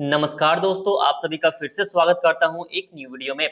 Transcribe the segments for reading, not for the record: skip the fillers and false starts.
नमस्कार दोस्तों, आप सभी का फिर से स्वागत करता हूं एक न्यू वीडियो में।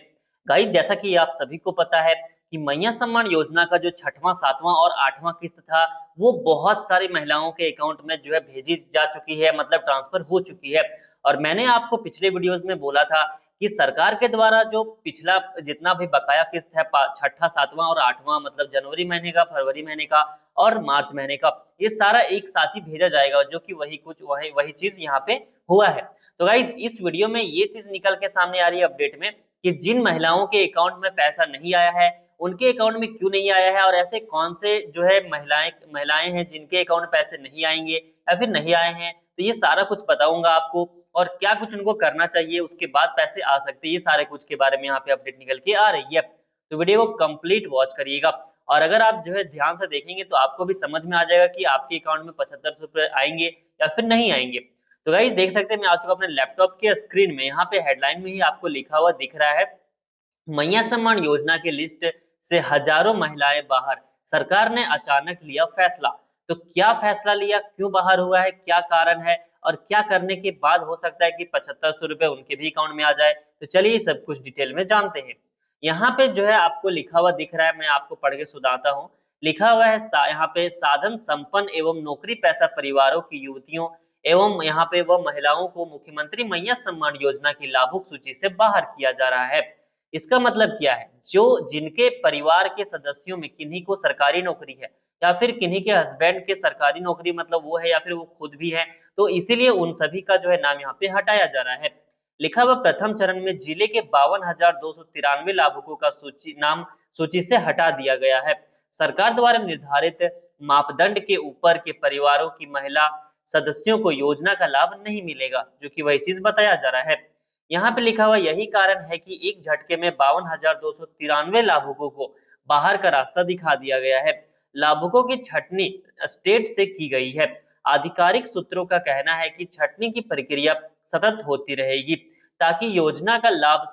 गाइस, जैसा कि आप सभी को पता है कि मैया सम्मान योजना का जो छठवां, सातवां और आठवां किस्त था, वो बहुत सारी महिलाओं के अकाउंट में जो है भेजी जा चुकी है, मतलब ट्रांसफर हो चुकी है। और मैंने आपको पिछले वीडियोस में बोला था कि सरकार के द्वारा जो पिछला जितना भी बकाया किस्त है, छठा, सातवां और आठवां, मतलब जनवरी महीने का, फरवरी महीने का और मार्च महीने का, ये सारा एक साथ ही भेजा जाएगा, जो कि वही चीज यहाँ पे हुआ है। तो गाइज, इस वीडियो में ये चीज निकल के सामने आ रही है अपडेट में कि जिन महिलाओं के अकाउंट में पैसा नहीं आया है, उनके अकाउंट में क्यों नहीं आया है, और ऐसे कौन से जो है महिलाएं हैं जिनके अकाउंट में पैसे नहीं आएंगे या फिर नहीं आए हैं। तो ये सारा कुछ बताऊंगा आपको, और क्या कुछ उनको करना चाहिए, उसके बाद पैसे आ सकते हैं, ये सारे कुछ के बारे में यहाँ पे अपडेट निकल के आ रही है। तो वीडियो को कंप्लीट वॉच करिएगा, और अगर आप जो है ध्यान से देखेंगे तो आपको भी समझ में आ जाएगा कि आपके अकाउंट में 75 रुपए आएंगे या फिर नहीं आएंगे। तो गाइस, देख सकते हैं मैं आ चुका अपने लैपटॉप के स्क्रीन में। यहाँ पे हेडलाइन में ही आपको लिखा हुआ दिख रहा है, मैया सम्मान योजना के लिस्ट से हजारों महिलाएं बाहर, सरकार ने अचानक लिया फैसला। तो क्या फैसला लिया, क्यों बाहर हुआ है, क्या कारण है, और क्या करने के बाद हो सकता है कि 7500 रुपए उनके भी अकाउंट में आ जाए। तो चलिए सब कुछ डिटेल में जानते हैं। यहाँ पे जो है आपको लिखा हुआ दिख रहा है, मैं आपको पढ़ के सुनाता हूँ। लिखा हुआ है यहाँ पे, साधन संपन्न एवं नौकरी पैसा परिवारों की युवतियों एवं यहाँ पे वह महिलाओं को मुख्यमंत्री मैया सम्मान योजना की लाभुक सूची से बाहर किया जा रहा है। इसका मतलब क्या है, जो जिनके परिवार के सदस्यों में किन्हीं को सरकारी नौकरी है, या फिर किन्हीं के हस्बैंड के सरकारी नौकरी मतलब वो है, या फिर वो खुद भी है, तो इसीलिए उन सभी का जो है नाम यहाँ पे हटाया जा रहा है। लिखा हुआ, प्रथम चरण में जिले के 52,293 लाभुकों का सूची से हटा दिया गया है। सरकार द्वारा निर्धारित मापदंड के ऊपर के परिवारों की महिला सदस्यों को योजना का लाभ नहीं मिलेगा, जो कि वही चीज बताया जा रहा है। यहाँ पे लिखा हुआ, यही कारण है कि एक झटके में 52,293 लाभुकों को बाहर का रास्ता दिखा दिया गया है। लाभुकों की छटनी स्टेट से की गई है। आधिकारिक सूत्रों का कहना है कि छटनी की प्रक्रिया सतत होती रहेगी, ताकि योजना का लाभ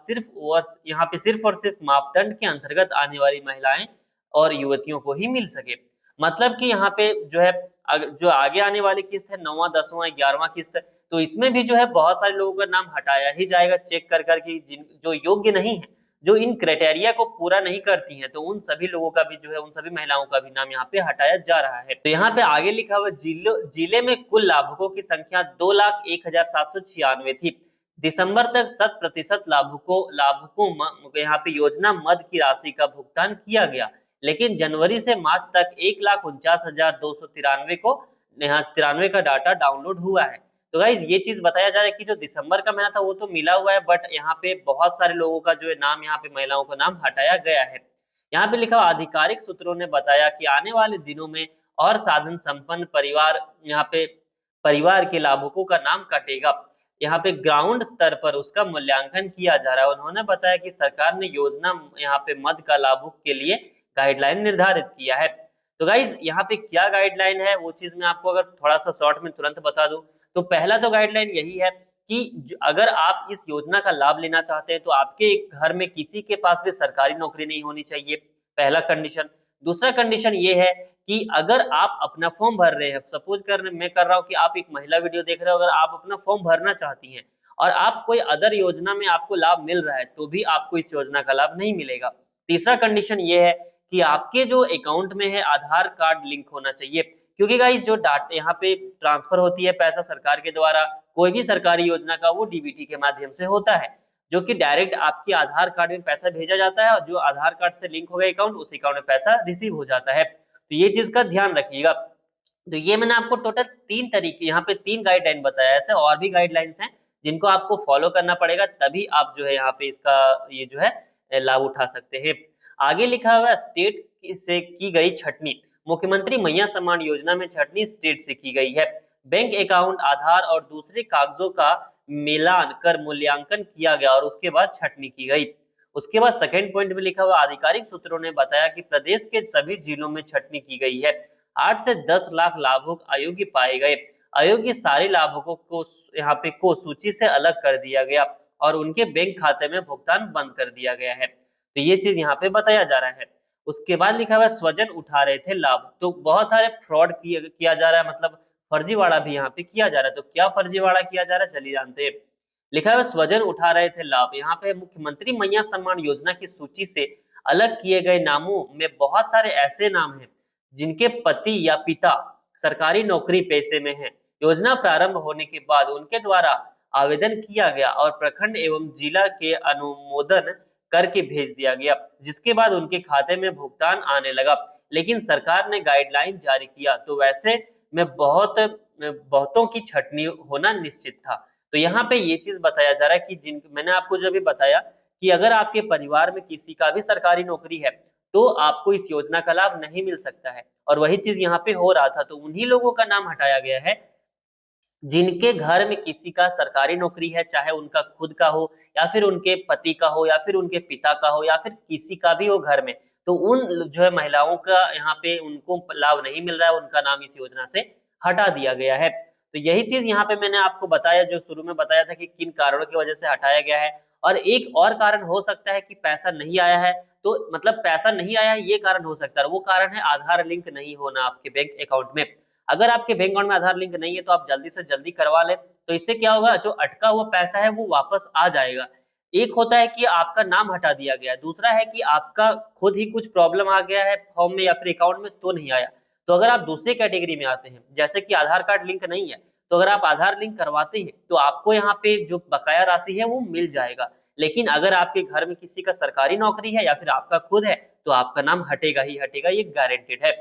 यहाँ पे सिर्फ और सिर्फ मापदंड के अंतर्गत आने वाली महिलाएं और युवतियों को ही मिल सके। मतलब कि यहाँ पे जो है जो आगे आने वाली किस्त है, 9वां, 10वां, 11वां किस्त, तो इसमें भी जो है बहुत सारे लोगों का नाम हटाया ही जाएगा, चेक कर करके जिन जो योग्य नहीं है, जो इन क्राइटेरिया को पूरा नहीं करती हैं, तो उन सभी लोगों का भी जो है, उन सभी महिलाओं का भी नाम यहाँ पे हटाया जा रहा है। तो यहाँ पे आगे लिखा हुआ, जिले में कुल लाभुकों की संख्या 2,01,796 थी। दिसंबर तक 100% लाभुकों यहाँ पे योजना मद की राशि का भुगतान किया गया, लेकिन जनवरी से मार्च तक 1,49,293 को यहाँ 93 का डाटा डाउनलोड हुआ है। तो गाइज, ये चीज बताया जा रहा है कि जो दिसंबर का महीना था वो तो मिला हुआ है, बट यहाँ पे बहुत सारे लोगों का जो है नाम, यहाँ पे महिलाओं का नाम हटाया गया है। यहाँ पे लिखा हुआ, आधिकारिक सूत्रों ने बताया कि आने वाले दिनों में और साधन संपन्न यहाँ पे परिवार के लाभुकों का नाम कटेगा। यहाँ पे ग्राउंड स्तर पर उसका मूल्यांकन किया जा रहा है। उन्होंने बताया कि सरकार ने योजना यहाँ पे मद का लाभुक के लिए गाइडलाइन निर्धारित किया है। तो गाइज, यहाँ पे क्या गाइडलाइन है वो चीज मैं आपको अगर थोड़ा सा शॉर्ट में तुरंत बता दूं, तो पहला तो गाइडलाइन यही है कि अगर आप इस योजना का लाभ लेना चाहते हैं तो आपके घर में किसी के पास भी सरकारी नौकरी नहीं होनी चाहिए, पहला कंडीशन। दूसरा कंडीशन ये है कि अगर आप अपना फॉर्म भर रहे हैं, सपोज मैं कर रहा हूँ कि आप एक महिला वीडियो देख रहे हो, अगर आप अपना फॉर्म भरना चाहती हैं और आप कोई अदर योजना में आपको लाभ मिल रहा है, तो भी आपको इस योजना का लाभ नहीं मिलेगा। तीसरा कंडीशन ये है कि आपके जो अकाउंट में है आधार कार्ड लिंक होना चाहिए, क्योंकि गाइस जो डाटा यहाँ पे ट्रांसफर होती है पैसा सरकार के द्वारा, कोई भी सरकारी योजना का, वो डीबीटी के माध्यम से होता है, जो कि डायरेक्ट आपके आधार कार्ड में पैसा भेजा जाता है, और जो आधार कार्ड से लिंक हो गया अकाउंट, उस अकाउंट में पैसा रिसीव हो जाता है। तो ये चीज का ध्यान रखिएगा। तो ये मैंने आपको टोटल 3 तरीके, यहाँ पे 3 गाइडलाइन बताया, ऐसे और भी गाइडलाइंस हैं जिनको आपको फॉलो करना पड़ेगा, तभी आप जो है यहाँ पे इसका ये जो है लाभ उठा सकते हैं। आगे लिखा हुआ है, स्टेट से की गई छटनी, मुख्यमंत्री मैया सम्मान योजना में छटनी स्टेट से की गई है। बैंक अकाउंट, आधार और दूसरे कागजों का मिलान कर मूल्यांकन किया गया और उसके बाद छटनी की गई। उसके बाद सेकंड पॉइंट में लिखा हुआ, आधिकारिक सूत्रों ने बताया कि प्रदेश के सभी जिलों में छटनी की गई है। 8 से 10 लाख लाभुक अयोग्य पाए गए। अयोग्य सारे लाभुकों को यहाँ पे सूची से अलग कर दिया गया और उनके बैंक खाते में भुगतान बंद कर दिया गया है। तो ये चीज यहाँ पे बताया जा रहा है। उसके बाद लिखा हुआ, स्वजन उठा रहे थे लाभ। तो बहुत सारे फ्रॉड किया जा रहा है, मतलब फर्जीवाड़ा भी यहाँ पे किया जा रहा है। तो क्या फर्जीवाड़ा किया जा रहा है, चलिए जानते हैं। लिखा है स्वजन उठा रहे थे लाभ। यहाँ पे मुख्यमंत्री मैया सम्मान योजना की सूची से अलग किए गए नामों में बहुत सारे ऐसे नाम हैं जिनके पति या पिता सरकारी नौकरी पेशे में हैं। योजना प्रारंभ होने के बाद उनके द्वारा आवेदन किया गया और प्रखंड एवं जिला के अनुमोदन करके भेज दिया गया, जिसके बाद उनके खाते में भुगतान आने लगा। लेकिन सरकार ने गाइडलाइन जारी किया तो वैसे में बहुतों की छटनी होना निश्चित था। तो यहाँ पे ये चीज बताया जा रहा है कि जिन मैंने आपको जो भी बताया कि अगर आपके परिवार में किसी का भी सरकारी नौकरी है तो आपको इस योजना का लाभ नहीं मिल सकता है, और वही चीज यहाँ पे हो रहा था। तो उन्हीं लोगों का नाम हटाया गया है जिनके घर में किसी का सरकारी नौकरी है, चाहे उनका खुद का हो या फिर उनके पति का हो या फिर उनके पिता का हो या फिर किसी का भी हो घर में, तो उन जो है महिलाओं का यहाँ पे उनको लाभ नहीं मिल रहा है, उनका नाम इस योजना से हटा दिया गया है। तो यही चीज यहाँ पे मैंने आपको बताया, जो शुरू में बताया था कि किन कारणों की वजह से हटाया गया है। और एक और कारण हो सकता है कि पैसा नहीं आया है, तो मतलब पैसा नहीं आया है ये कारण हो सकता है, वो कारण है आधार लिंक नहीं होना आपके बैंक अकाउंट में। अगर आपके बैंक अकाउंट में आधार लिंक नहीं है तो आप जल्दी से जल्दी करवा लें, तो इससे क्या होगा, जो अटका हुआ पैसा है वो वापस आ जाएगा। एक होता है कि आपका नाम हटा दिया गया है, दूसरा है कि आपका खुद ही कुछ प्रॉब्लम आ गया है फॉर्म में या फिर अकाउंट में तो नहीं आया। तो अगर आप दूसरे कैटेगरी में आते हैं, जैसे कि आधार कार्ड लिंक नहीं है, तो अगर आप आधार लिंक करवाते हैं तो आपको यहाँ पे जो बकाया राशि है वो मिल जाएगा। लेकिन अगर आपके घर में किसी का सरकारी नौकरी है या फिर आपका खुद है तो आपका नाम हटेगा ही हटेगा, ये गारंटेड है।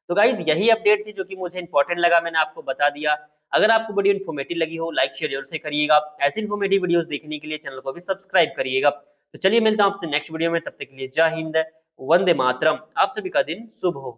तो गाइज यही अपडेट थी जो कि मुझे इंपॉर्टेंट लगा, मैंने आपको बता दिया। अगर आपको वीडियो इन्फॉर्मेटिव लगी हो लाइक शेयर जरूर से करिएगा। ऐसी इन्फॉर्मेटिव वीडियोस देखने के लिए चैनल को भी सब्सक्राइब करिएगा। तो चलिए मिलता हूं आपसे नेक्स्ट वीडियो में, तब तक के लिए जय हिंद, वंदे मातरम। आप सभी का दिन शुभ हो।